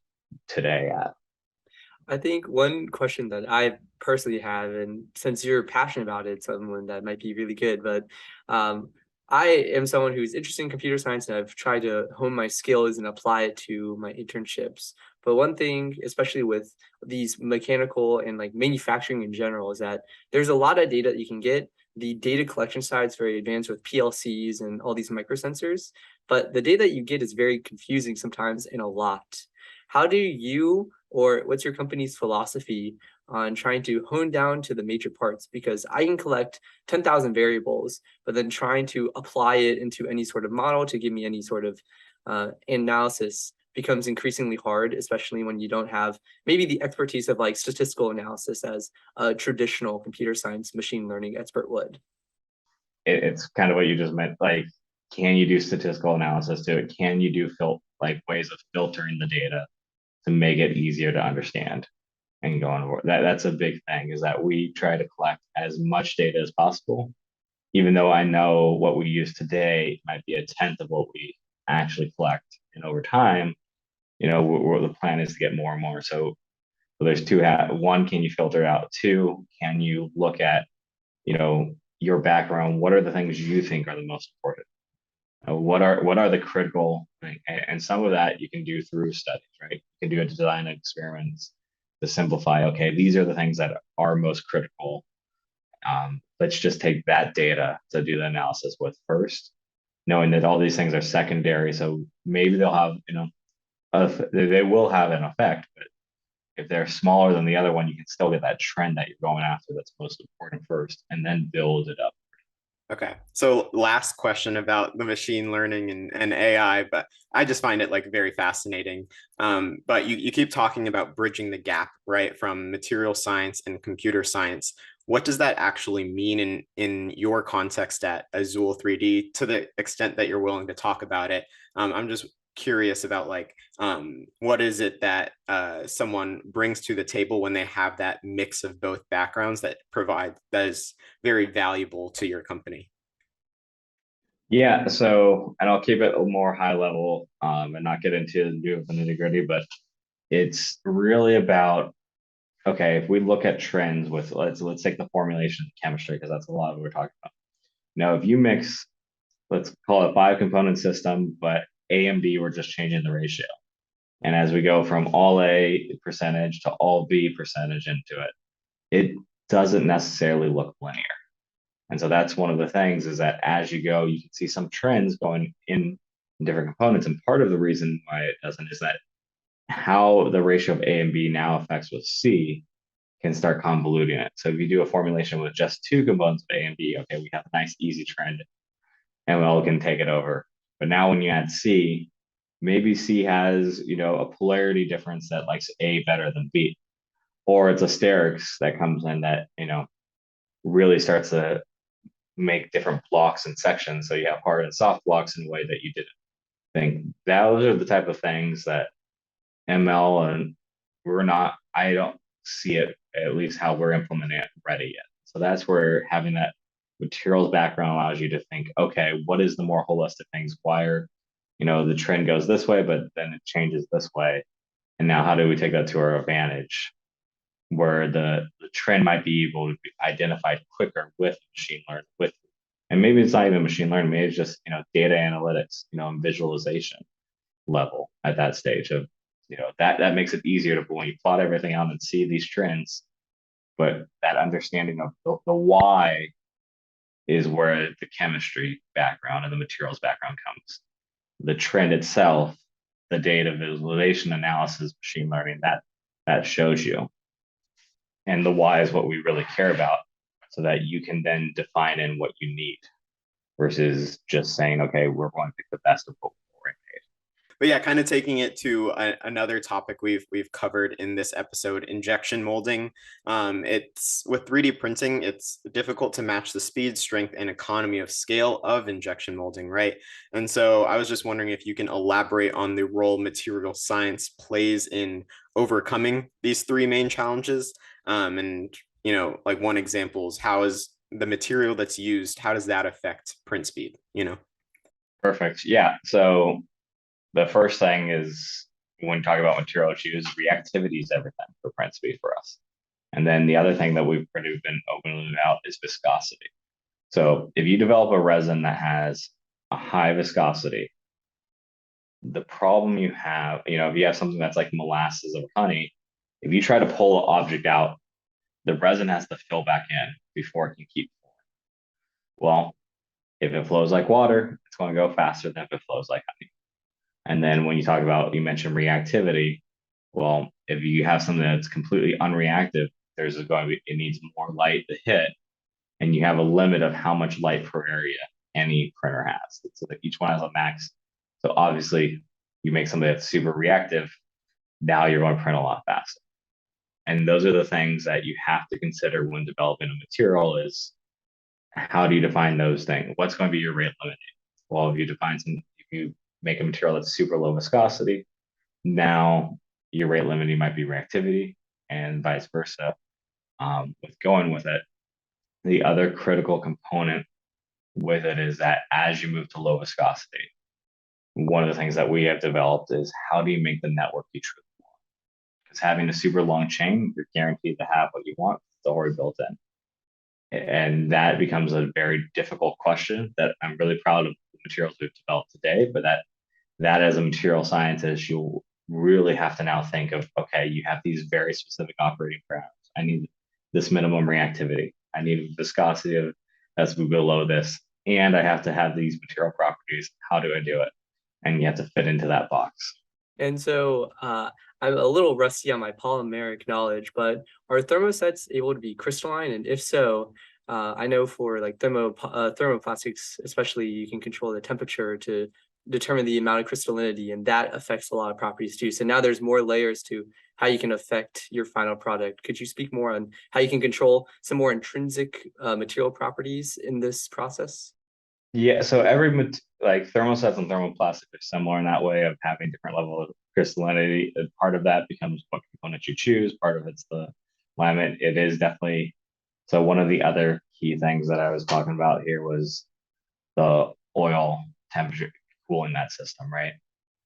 today at. I think one question that I personally have, and since you're passionate about it, someone that might be really good, but I am someone who's interested in computer science and I've tried to hone my skills and apply it to my internships. But one thing, especially with these mechanical and like manufacturing in general, is that there's a lot of data that you can get. The data collection side is very advanced with PLCs and all these microsensors, but the data that you get is very confusing sometimes and a lot. How do you, or what's your company's philosophy on trying to hone down to the major parts? Because I can collect 10,000 variables, but then trying to apply it into any sort of model to give me any sort of analysis becomes increasingly hard, especially when you don't have maybe the expertise of like statistical analysis as a traditional computer science machine learning expert would. It's kind of what you just meant. Like, can you do statistical analysis to it? Can you do like ways of filtering the data to make it easier to understand and go on? That's a big thing is that we try to collect as much data as possible, even though I know what we use today might be a tenth of what we actually collect. And over time, the plan is to get more and more. So there's two. One, can you filter it out? Two, can you look at, your background? What are the things you think are the most important? What are the critical and some of that you can do through studies, right? You can do a design experiments to simplify. Okay, these are the things that are most critical. Let's just take that data to do the analysis with first, knowing that all these things are secondary. So maybe they'll have, they will have an effect, but if they're smaller than the other one, you can still get that trend that you're going after that's most important first, and then build it up. Okay. So last question about the machine learning and AI, but I just find it like very fascinating. But you keep talking about bridging the gap, right, from material science and computer science. What does that actually mean in your context at Azul 3D to the extent that you're willing to talk about it? I'm just curious about like what is it that someone brings to the table when they have that mix of both backgrounds that is very valuable to your company. Yeah, so, and I'll keep it a more high level, and not get into the nitty gritty, but it's really about, okay, if we look at trends with, let's take the formulation of chemistry, because that's a lot of what we're talking about. Now, if you mix, let's call it 5 component system, but A and B, we're just changing the ratio. And as we go from all A percentage to all B percentage into it, it doesn't necessarily look linear. And so that's one of the things, is that as you go, you can see some trends going in different components. And part of the reason why it doesn't is that how the ratio of A and B now affects with C can start convoluting it. So if you do a formulation with just 2 components of A and B, okay, we have a nice easy trend, ML can take it over. But now when you add C, maybe C has, a polarity difference that likes A better than B, or it's a sterics that comes in that, really starts to make different blocks and sections. So you have hard and soft blocks in a way that you didn't think. Those are the type of things that ML, and I don't see it, at least how we're implementing it, ready yet. So that's where having that materials background allows you to think, okay, what is the more holistic things? Why are, the trend goes this way, but then it changes this way. And now how do we take that to our advantage, where the trend might be able to be identified quicker with machine learning, and maybe it's not even machine learning, maybe it's just, data analytics, and visualization level at that stage of, that makes it easier to, when you plot everything out and see these trends, but that understanding of the why is where the chemistry background and the materials background comes. The trend itself, the data visualization, analysis, machine learning, that shows you. And the why is what we really care about, so that you can then define in what you need, versus just saying, okay, we're going to pick the best of both. But yeah, kind of taking it to another topic we've covered in this episode, injection molding. It's with 3D printing, it's difficult to match the speed, strength, and economy of scale of injection molding, right? And so I was just wondering if you can elaborate on the role material science plays in overcoming these 3 main challenges. And like one example is, how is the material that's used, how does that affect print speed? Perfect. Yeah. So the first thing is, when you talk about material issues, reactivity is everything for print speed for us. And then the other thing that we've pretty been open about is viscosity. So if you develop a resin that has a high viscosity, the problem you have, if you have something that's like molasses or honey, if you try to pull an object out, the resin has to fill back in before it can keep flowing. Well, if it flows like water, it's going to go faster than if it flows like honey. And then when you mentioned reactivity, well, if you have something that's completely unreactive, it needs more light to hit, and you have a limit of how much light per area any printer has. So that each one has a max. So obviously, you make something that's super reactive, now you're going to print a lot faster. And those are the things that you have to consider when developing a material: is how do you define those things? What's going to be your rate limit? Well, if you make a material that's super low viscosity, now your rate limiting might be reactivity, and vice versa. With going with it, the other critical component with it is that as you move to low viscosity, one of the things that we have developed is, how do you make the network be truly long? Because having a super long chain, you're guaranteed to have what you want. It's already built in. And that becomes a very difficult question that I'm really proud of the materials we've developed today, but that as a material scientist, you'll really have to now think of, okay, you have these very specific operating parameters. I need this minimum reactivity. I need viscosity of that's below this. And I have to have these material properties. How do I do it? And you have to fit into that box. And so I'm a little rusty on my polymeric knowledge, but are thermosets able to be crystalline? And if so, I know for like thermoplastics, especially, you can control the temperature to determine the amount of crystallinity, and that affects a lot of properties too. So now there's more layers to how you can affect your final product. Could you speak more on how you can control some more intrinsic material properties in this process? Yeah, so every like thermosets and thermoplastics are similar in that way of having different level of crystallinity. Part of that becomes what component you choose. Part of it's the laminate. It is definitely so. One of the other key things that I was talking about here was the oil temperature cooling that system, right?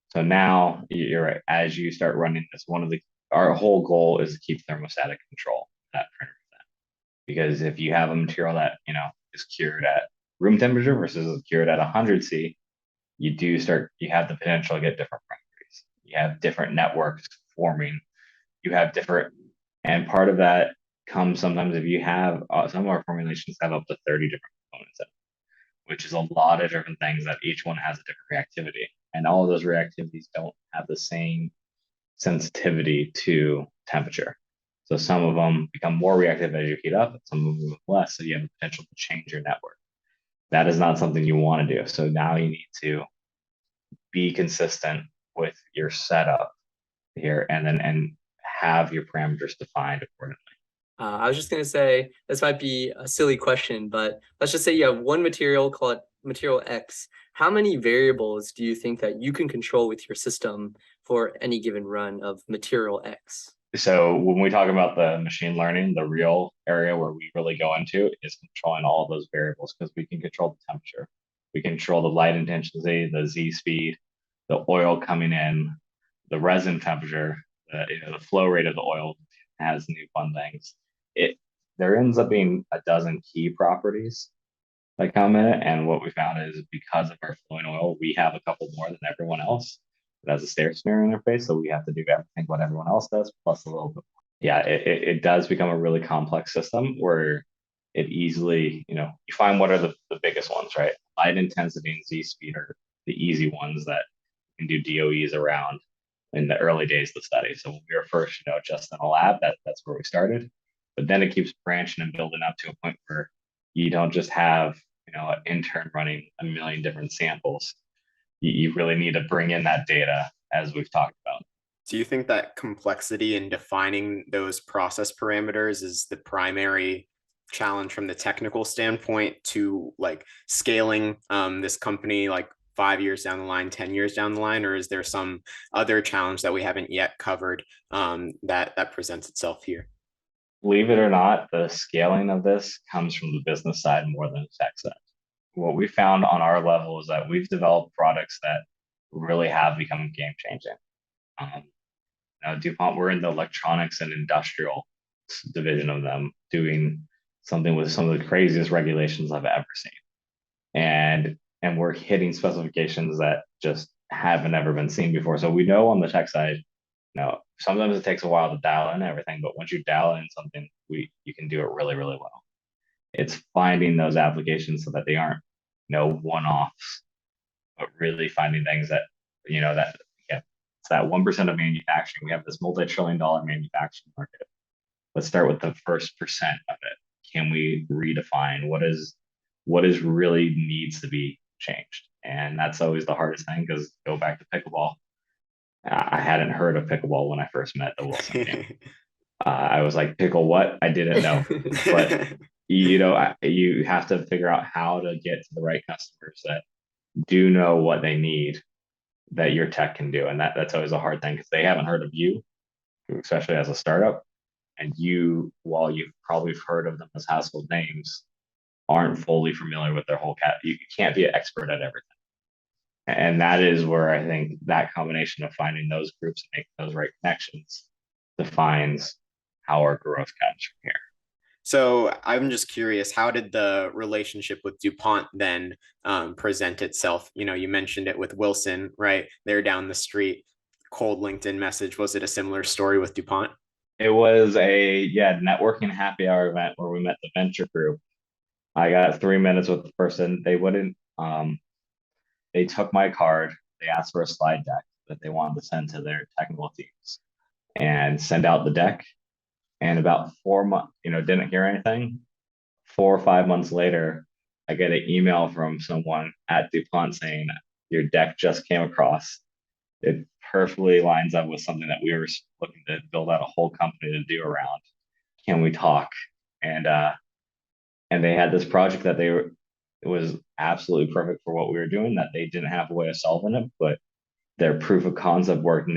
So now you're right. As you start running this, one of the our whole goal is to keep thermostatic control of that printer because if you have a material that is cured at room temperature versus cured at 100 C, you have the potential to get different properties. You have different networks forming. You have different, and part of that comes sometimes if you have some of our formulations have up to 30 different components in it, which is a lot of different things that each one has a different reactivity. And all of those reactivities don't have the same sensitivity to temperature. So some of them become more reactive as you heat up, some of them less. So you have the potential to change your network. That is not something you want to do. So now you need to be consistent with your setup here and have your parameters defined accordingly. I was just going to say, this might be a silly question, but let's just say you have one material, call it material X. How many variables do you think that you can control with your system for any given run of material X? So when we talk about the machine learning, the real area where we really go into is controlling all of those variables because we can control the temperature. We control the light intensity, the Z speed, the oil coming in, the resin temperature, the flow rate of the oil has new fun things. It there ends up being a dozen key properties that come in it, and what we found is because of our flowing oil, we have a couple more than everyone else. It has a stationary interface, so we have to do everything what everyone else does, plus a little bit more. Yeah, it does become a really complex system where it easily, you find what are the biggest ones, right? Light intensity and Z speed are the easy ones that you can do DOEs around in the early days of the study. So when we were first, just in a lab, that's where we started. But then it keeps branching and building up to a point where you don't just have, an intern running a million different samples. You really need to bring in that data as we've talked about. Do you think that complexity in defining those process parameters is the primary challenge from the technical standpoint to like scaling this company like 5 years down the line, 10 years down the line, or is there some other challenge that we haven't yet covered that presents itself here? Believe it or not, the scaling of this comes from the business side more than the tech side. What we found on our level is that we've developed products that really have become game changing. Um, Now, DuPont, we're in the electronics and industrial division of them, doing something with some of the craziest regulations I've ever seen. And we're hitting specifications that just haven't ever been seen before. So we know on the tech side, sometimes it takes a while to dial in everything, but once you dial in something, you can do it really, really well. It's finding those applications so that they aren't, one-offs, but really finding things that, that yeah, it's that 1% of manufacturing. We have this multi-trillion-dollar manufacturing market. Let's start with the first percent of it. Can we redefine what is really needs to be changed? And that's always the hardest thing because go back to pickleball. I hadn't heard of pickleball when I first met the Wilson team. I was like, pickle what? I didn't know. But you have to figure out how to get to the right customers that do know what they need that your tech can do. And that's always a hard thing because they haven't heard of you, especially as a startup. And while you've probably heard of them as household names, aren't fully familiar with their whole cat. You can't be an expert at everything. And that is where I think that combination of finding those groups and making those right connections defines how our growth comes from here. So I'm just curious, how did the relationship with DuPont then present itself? You mentioned it with Wilson, right? They're down the street, cold LinkedIn message. Was it a similar story with DuPont? It was a networking happy hour event where we met the venture group. I got 3 minutes with the person. They wouldn't they took my card, they asked for a slide deck that they wanted to send to their technical teams and send out the deck. And about 4 months, didn't hear anything. 4 or 5 months later, I get an email from someone at DuPont saying, your deck just came across. It perfectly lines up with something that we were looking to build out a whole company to do around. Can we talk? And they had this project that was absolutely perfect for what we were doing, that they didn't have a way of solving it, but their proof of concept work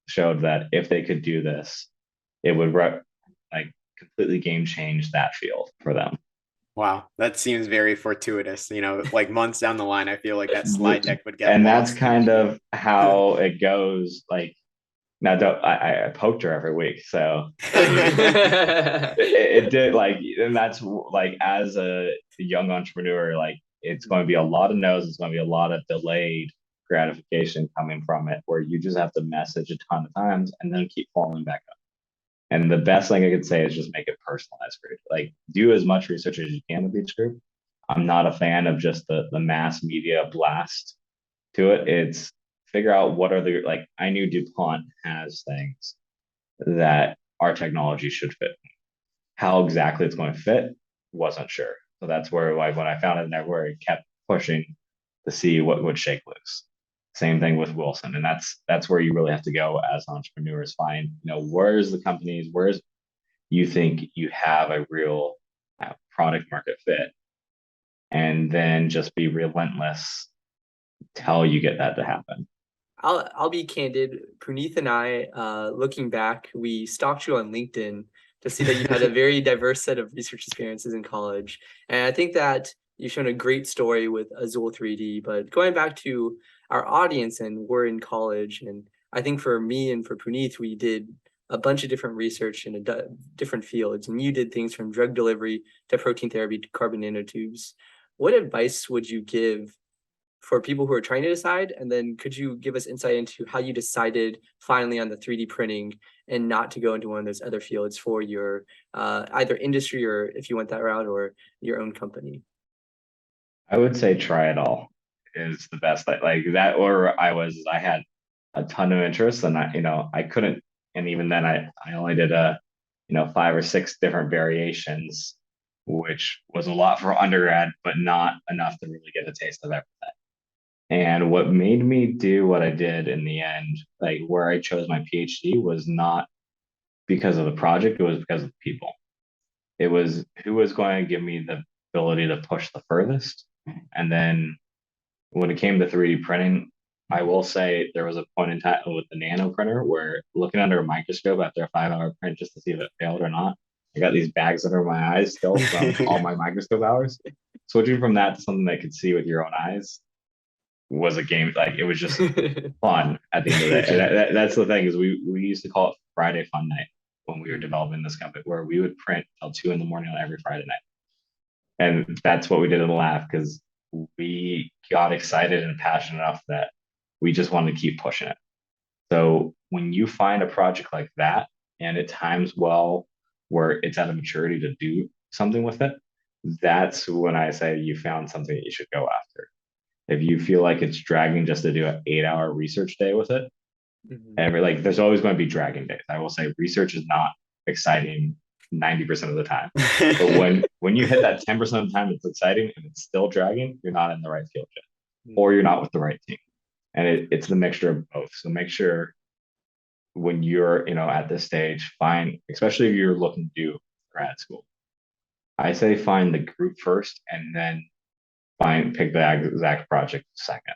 showed that if they could do this, it would like completely game change that field for them. Wow, that seems very fortuitous. Like months down the line, I feel like that slide deck would get And that's lost. kind of how it goes. Like now, I poked her every week, so it did like, and that's like as a young entrepreneur, like it's going to be a lot of no's, it's going to be a lot of delayed gratification coming from it, where you just have to message a ton of times and then keep following back up. And the best thing I could say is just make it personalized for you. Like do as much research as you can with each group. I'm not a fan of just the mass media blast to it. It's figure out what are the, like I knew DuPont has things that our technology should fit. How exactly it's going to fit, wasn't sure. So that's where, like, when I found it there, where it kept pushing to see what would shake loose. Same thing with Wilson, and that's where you really have to go as entrepreneurs. Find, where's the companies, where's you think you have a real product market fit, and then just be relentless till you get that to happen. I'll be candid. Puneeth and I, looking back, we stalked you on LinkedIn to see that you had a very diverse set of research experiences in college. And I think that you've shown a great story with Azul 3D. But going back to our audience, and we're in college, and I think for me and for Puneeth, we did a bunch of different research in different fields. And you did things from drug delivery to protein therapy to carbon nanotubes. What advice would you give for people who are trying to decide? And then could you give us insight into how you decided finally on the 3D printing and not to go into one of those other fields for your either industry, or if you went that route, or your own company? I would say try it all is the best. Like that, or I had a ton of interest, and I couldn't, and even then I only did 5 or 6 different variations, which was a lot for undergrad, but not enough to really get a taste of everything. And what made me do what I did in the end, like where I chose my PhD, was not because of the project, it was because of the people. It was who was going to give me the ability to push the furthest. And then when it came to 3D printing, I will say there was a point in time with the nano printer where looking under a microscope after a 5-hour print just to see if it failed or not, I got these bags under my eyes still from all my microscope hours. Switching from that to something that could see with your own eyes was a game. Like it was just fun at the end of the day. And that's the thing, is we used to call it Friday Fun Night when we were developing this company, where we would print till 2 in the morning on every Friday night. And that's what we did in the lab, because we got excited and passionate enough that we just wanted to keep pushing it. So when you find a project like that and it times well, where it's at a maturity to do something with it, that's when I say you found something that you should go after. If you feel like it's dragging just to do an 8-hour research day with it, and like there's always going to be dragging days. I will say research is not exciting 90% of the time. But when you hit that 10% of the time it's exciting and it's still dragging, you're not in the right field yet, or you're not with the right team. And it's the mixture of both. So make sure when you're at this stage, find, especially if you're looking to do grad school, I say find the group first and then pick the exact project second,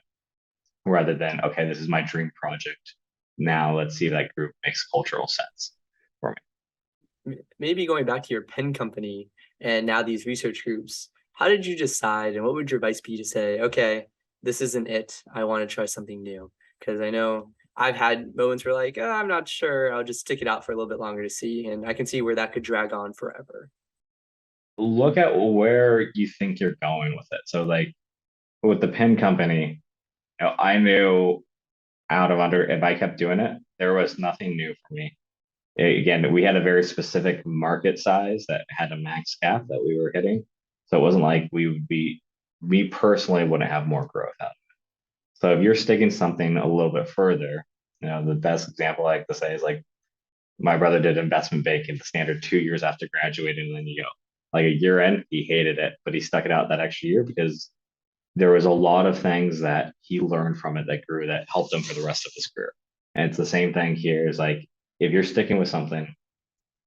rather than, okay, this is my dream project, now let's see if that group makes cultural sense for me. Maybe going back to your pen company and now these research groups, how did you decide, and what would your advice be to say, okay, this isn't it, I want to try something new? Because I know I've had moments where like, oh, I'm not sure, I'll just stick it out for a little bit longer to see, and I can see where that could drag on forever. Look at where you think you're going with it. So like with the pen company, I knew if I kept doing it, there was nothing new for me. Again, we had a very specific market size that had a max cap that we were hitting. So it wasn't like me personally wouldn't have more growth out of it. So if you're sticking something a little bit further, the best example I like to say is like my brother did investment banking, the standard 2 years after graduating, and then you go like a year in, he hated it, but he stuck it out that extra year because there was a lot of things that he learned from it that grew, that helped him for the rest of his career. And it's the same thing here, is like, if you're sticking with something,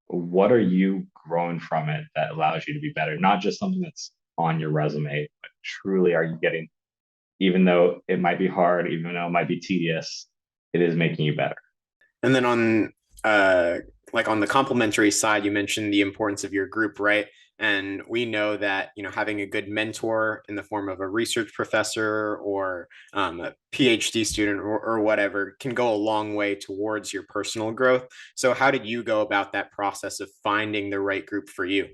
what are you growing from it that allows you to be better? Not just something that's on your resume, but truly are you getting, even though it might be hard, even though it might be tedious, it is making you better. And then on like on the complementary side, you mentioned the importance of your group, right? And we know that, you know, having a good mentor in the form of a research professor or a PhD student or whatever can go a long way towards your personal growth. So how did you go about that process of finding the right group for you?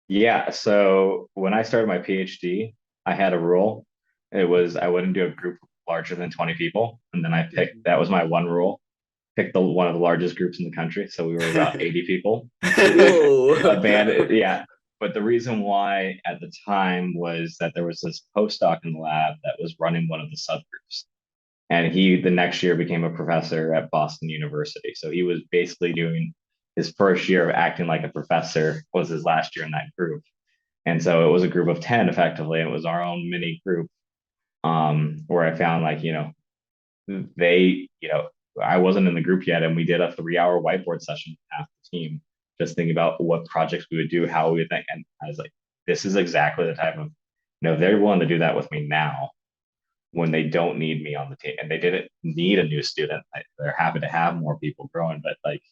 Yeah. So when I started my PhD, I had a rule. It was I wouldn't do a group larger than 20 people. And then I picked, that was my one rule, picked one of the largest groups in the country. So we were about 80 people. A Whoa. band, yeah. But the reason why at the time was that there was this postdoc in the lab that was running one of the subgroups. And he, the next year, became a professor at Boston University. So he was basically doing his first year of acting like a professor, was his last year in that group. And so it was a group of 10 effectively. It was our own mini group, where I found like, they, I wasn't in the group yet, and we did a 3 hour whiteboard session with half the team, just thinking about what projects we would do, how we would think. And I was like, this is exactly the type of, they're willing to do that with me now when they don't need me on the team, and they didn't need a new student. They're happy to have more people growing, but like,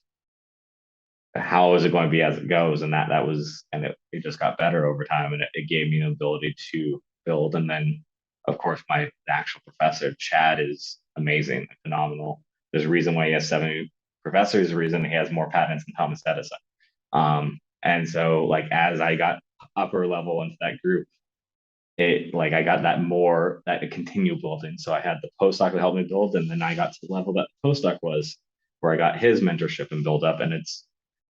how is it going to be as it goes? And that was, and it just got better over time, and it gave me the ability to build. And then, of course, my actual professor, Chad, is amazing, phenomenal. There's a reason why he has 70 professors, a reason he has more patents than Thomas Edison. And so like as I got upper level into that group, it like I got that continued building. So I had the postdoc that helped me build, and then I got to the level that the postdoc was, where I got his mentorship and build up. And it's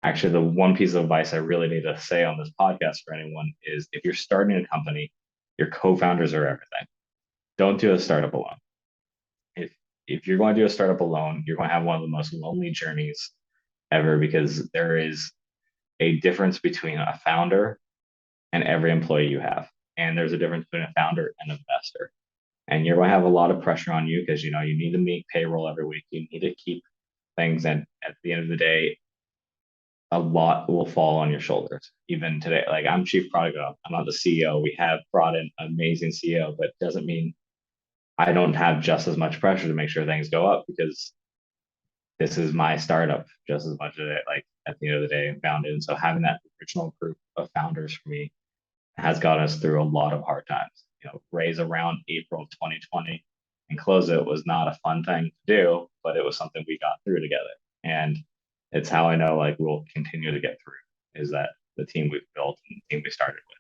actually the one piece of advice I really need to say on this podcast for anyone is, if you're starting a company, your co-founders are everything. Don't do a startup alone. If you're going to do a startup alone, you're going to have one of the most lonely journeys ever, because there is a difference between a founder and every employee you have. And there's a difference between a founder and an investor. And you're going to have a lot of pressure on you, because you need to meet payroll every week. You need to keep things, and at the end of the day, a lot will fall on your shoulders. Even today, like I'm chief product officer, I'm not the CEO. We have brought in an amazing CEO, but it doesn't mean I don't have just as much pressure to make sure things go up, because this is my startup just as much as it, like at the end of the day, founded. And so having that original group of founders for me has got us through a lot of hard times. Raise around April of 2020 and close it was not a fun thing to do, but it was something we got through together. And it's how I know like we'll continue to get through, is that the team we've built and the team we started with.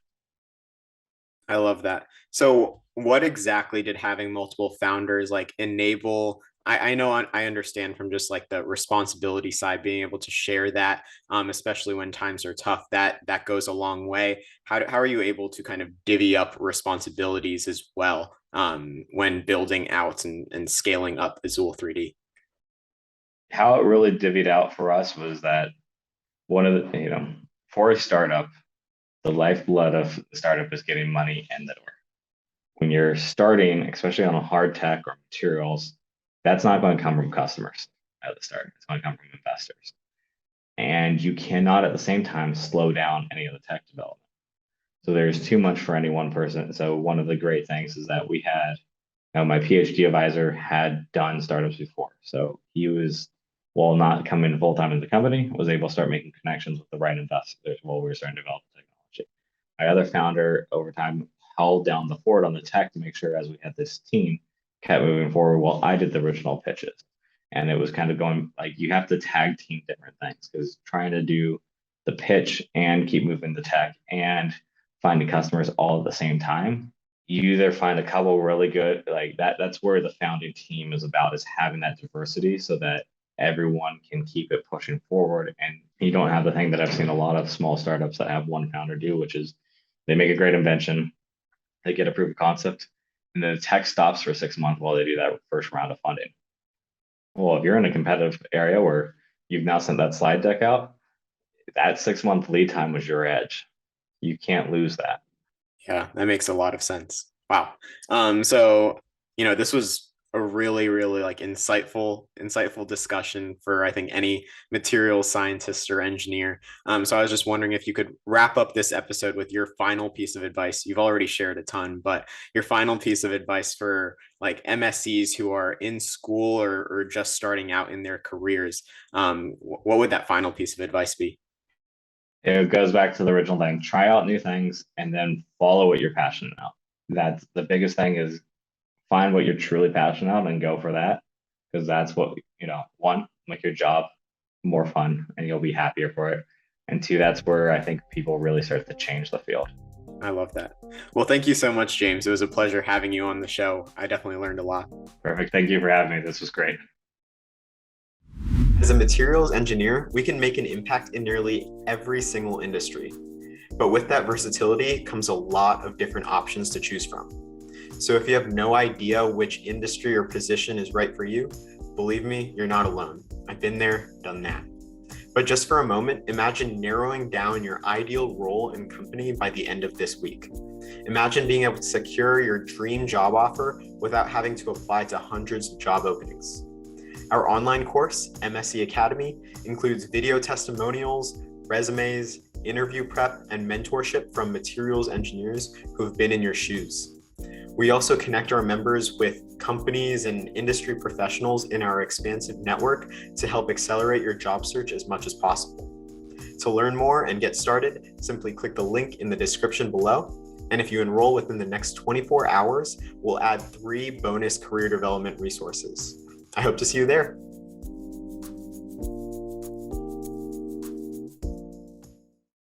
I love that. So, what exactly did having multiple founders like enable? I know I understand from just like the responsibility side, being able to share that, especially when times are tough, that goes a long way. How are you able to kind of divvy up responsibilities as well when building out and scaling up Azul 3D? How it really divvied out for us was that one of the, for a startup, the lifeblood of the startup is getting money in the door. When you're starting, especially on a hard tech or materials, that's not going to come from customers at the start. It's going to come from investors. And you cannot at the same time slow down any of the tech development. So there's too much for any one person. So one of the great things is that we had, my PhD advisor had done startups before. So he was, while not coming full time into the company, was able to start making connections with the right investors while we were starting to develop technology. My other founder over time held down the fort on the tech to make sure, as we had this team, kept moving forward while I did the original pitches. And it was kind of going like, you have to tag team different things, because trying to do the pitch and keep moving the tech and finding customers all at the same time, you either find a couple really good, like that's where the founding team is about, is having that diversity so that everyone can keep it pushing forward. And you don't have the thing that I've seen a lot of small startups that have one founder do, which is they make a great invention, they get a proof of concept, and then the tech stops for 6 months while they do that first round of funding. Well, if you're in a competitive area where you've now sent that slide deck out, that 6 month lead time was your edge. You can't lose that. Yeah, that makes a lot of sense. Wow. So, this was a really, really like insightful discussion for I think any material scientist or engineer. So I was just wondering if you could wrap up this episode with your final piece of advice. You've already shared a ton, but your final piece of advice for like MSCs who are in school or just starting out in their careers. What would that final piece of advice be? It goes back to the original thing. Try out new things and then follow what you're passionate about. That's the biggest thing, is find what you're truly passionate about and go for that. Because that's what, one, make your job more fun and you'll be happier for it. And two, that's where I think people really start to change the field. I love that. Well, thank you so much, James. It was a pleasure having you on the show. I definitely learned a lot. Perfect. Thank you for having me. This was great. As a materials engineer, we can make an impact in nearly every single industry. But with that versatility comes a lot of different options to choose from. So if you have no idea which industry or position is right for you, believe me, you're not alone. I've been there, done that. But just for a moment, imagine narrowing down your ideal role and company by the end of this week. Imagine being able to secure your dream job offer without having to apply to hundreds of job openings. Our online course, MSc Academy, includes video testimonials, resumes, interview prep, and mentorship from materials engineers who have been in your shoes. We also connect our members with companies and industry professionals in our expansive network to help accelerate your job search as much as possible. To learn more and get started, simply click the link in the description below. And if you enroll within the next 24 hours, we'll add 3 bonus career development resources. I hope to see you there.